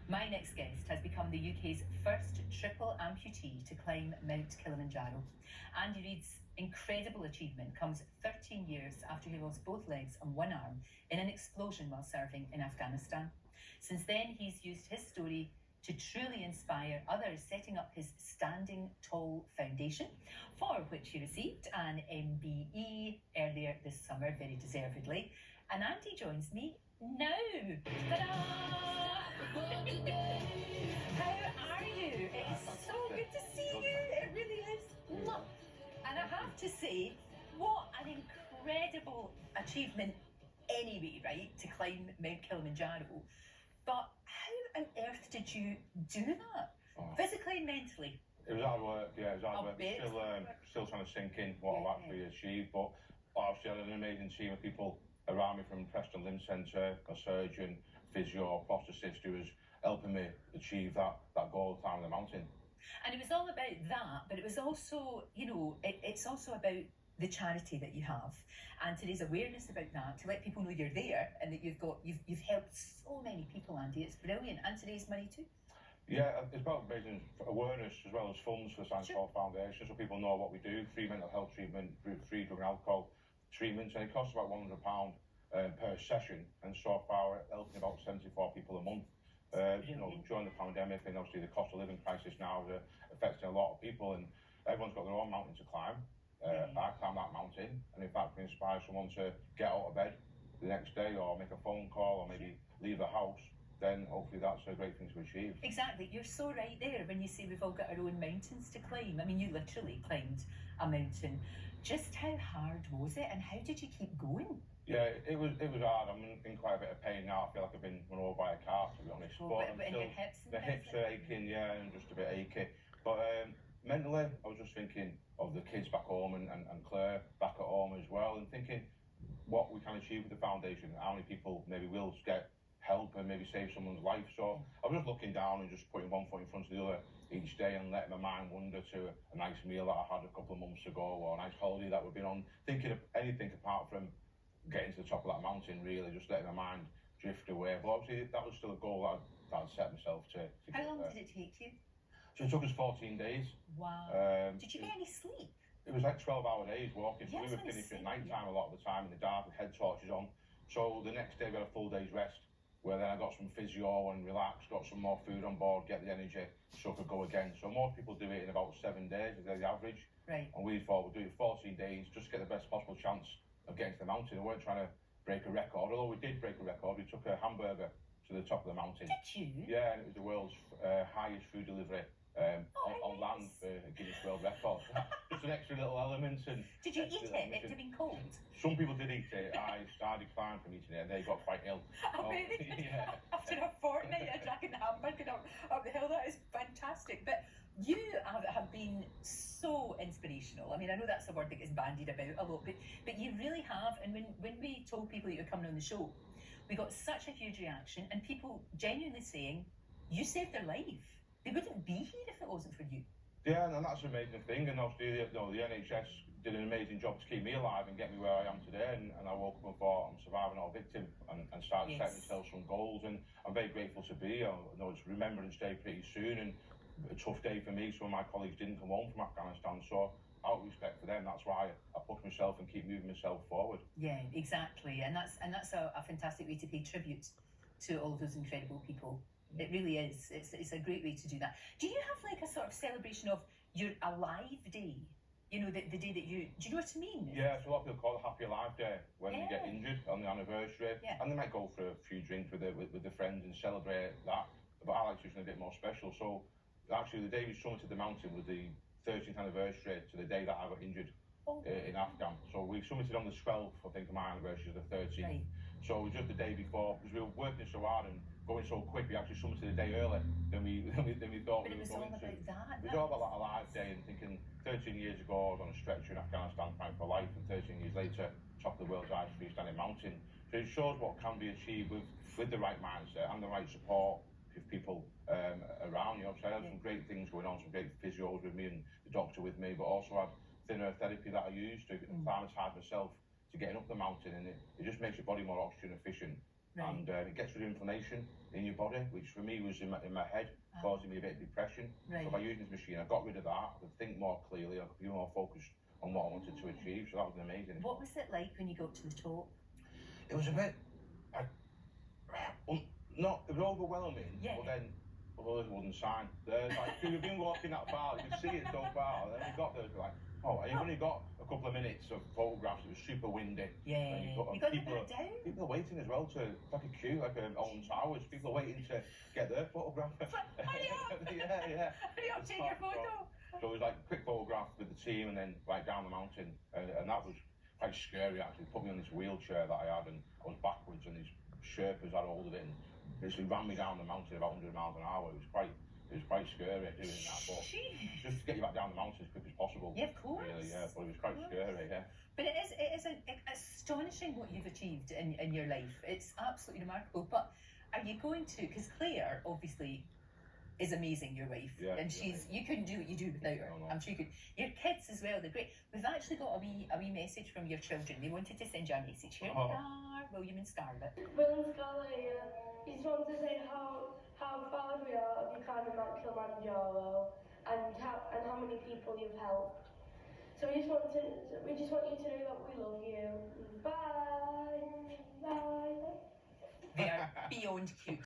My next guest has become the UK's first triple amputee to climb Mount Kilimanjaro. Andy Reid's incredible achievement comes 13 years after he lost both legs and one arm in an explosion while serving in Afghanistan. Since then, he's used his story to truly inspire others, setting up his Standing Tall Foundation, for which he received an MBE earlier this summer, very deservedly. And Andy joins me now. Ta-da! How are you? It is so good to see you. It really is. And I have to say, what an incredible achievement anyway, right, to climb Mount Kilimanjaro. But how on earth did you do that? Physically and mentally? It was hard work, yeah, it was hard work. Still trying to sink in what I've actually achieved, but obviously I had an amazing team of people around me, from Preston Limb Centre, a surgeon, physio, prosthetist, who was helping me achieve that goal of climbing the mountain. And it was all about that, but it was also, you know, it's also about the charity that you have, and to raise awareness about that, to let people know you're there and that you've helped so many people, Andy. It's brilliant, and to raise money too. Yeah, it's about raising awareness as well as funds for the Standing Tall Foundation, so people know what we do. Free mental health treatment, free drug and alcohol treatments, and it costs about £100 per session, and so far we're helping about 74 people a month. You know, during the pandemic, and obviously the cost of living crisis now is affecting a lot of people, and everyone's got their own mountain to climb. I climb that mountain, and if that can inspire someone to get out of bed the next day, or make a phone call, or maybe leave the house, then hopefully that's a great thing to achieve. Exactly, you're so right there when you say we've all got our own mountains to climb. I mean, you literally climbed a mountain. Just how hard was it, and how did you keep going? Yeah, it was hard. I'm in quite a bit of pain now. I feel like I've been run over by a car, to be honest. But your hips and the hips are aching, yeah, and just a bit achy. But mentally, I was just thinking of the kids back home and Claire back at home as well, and thinking what we can achieve with the foundation, how many people maybe will get help and maybe save someone's life. So I was just looking down and just putting one foot in front of the other each day, and letting my mind wander to a nice meal that I had a couple of months ago, or a nice holiday that we've been on, thinking of anything apart from getting to the top of that mountain, really, just letting my mind drift away. But obviously that was still a goal that I'd set myself to How long did it take you? So it took us 14 days. Wow. Did you get any sleep? It was like 12-hour days walking, so yes, we were finishing at night time a lot of the time in the dark with head torches on. So the next day we had a full day's rest, where then I got some physio and relaxed, got some more food on board, get the energy so I could go again. So most people do it in about 7 days, is the average. Right. And we thought we'd do it 14 days, just to get the best possible chance of getting to the mountain. We weren't trying to break a record, although we did break a record. We took a hamburger to the top of the mountain. Did you? Yeah, and it was the world's highest food delivery on land for a Guinness World Record. Just an extra little element. And did you eat it? It had been cold? Some people did eat it. I declined from eating it, and they got quite ill. Oh, really? Yeah. After a fortnight of dragging the hamburger up the hill, that is fantastic. But you have been so inspirational. I mean, I know that's a word that gets bandied about a lot, but you really have. And when we told people that you're coming on the show, we got such a huge reaction, and people genuinely saying, you saved their life. They wouldn't be here if it wasn't for you. Yeah, and that's an amazing thing. And obviously, the NHS did an amazing job to keep me alive and get me where I am today. And I woke up and thought, I'm survivor, not a victim, and started setting myself some goals. And I'm very grateful to be. I know it's Remembrance Day pretty soon, and a tough day for me. Some of my colleagues didn't come home from Afghanistan, so out of respect for them, that's why I push myself and keep moving myself forward. Yeah, exactly. And that's a fantastic way to pay tribute to all those incredible people. It really is. It's a great way to do that. Do you have like a sort of celebration of your alive day? You know, the day that you... Do you know what I mean? Yeah, so a lot of people call it Happy Alive Day when you get injured on the anniversary. Yeah. And they might go for a few drinks with their friends and celebrate that. But I like to do something a bit more special. So actually the day we summited the mountain was the 13th anniversary to the day that I got injured in Afghan. So we summited on the 12th, I think, of my anniversary is the 13th. Right. So it was just the day before, because we were working so hard and going so quick, we actually summited a day early than we thought we were going to. It was all about that alive day, and thinking 13 years ago I was on a stretcher in Afghanistan fighting for life, and 13 years later, top of the world's highest freestanding mountain. So it shows what can be achieved with the right mindset and the right support of people around you. So I had some great things going on, some great physios with me and the doctor with me, but also had thinner therapy that I used to acclimatise myself to getting up the mountain, and it just makes your body more oxygen efficient. and it gets rid of inflammation in your body, which for me was in my head, causing me a bit of depression. So by using this machine, I got rid of that. I could think more clearly. I could be more focused on what I wanted to achieve. So that was amazing. What was it like when you got to the top? It was a bit, it was overwhelming, but then others wouldn't sign. Like, we've been walking that far, you could see it so far, and then we got there, like, oh, I only got a couple of minutes of photographs, it was super windy. Yeah, and you got people that down? People are waiting as well it's like a queue, like Owen Towers, people are waiting to get their photograph. Hurry up! yeah. Hurry up, take your photo! So it was like a quick photograph with the team and then right down the mountain, and that was quite scary actually. Put me on this wheelchair that I had and I was backwards and these Sherpas had hold of it and basically ran me down the mountain about 100 miles an hour. It was quite scary doing that, but just to get you back down the mountain as quick as possible. Yeah, of course. Really, yeah, but it was quite scary, yeah. But it is astonishing what you've achieved in your life. It's absolutely remarkable. But are you going to, because Claire obviously is amazing, your wife, and you couldn't do what you do without her. No. I'm sure you could. Your kids as well, they're great. We've actually got a wee message from your children. They wanted to send you a message. Here they are, William and Scarlett. Will and Scarlett here. He just wanted to say how proud we are of you climbing Mount Kilimanjaro and how many people you've helped. So we just want you to know that we love you. Bye. Bye. They are beyond cute.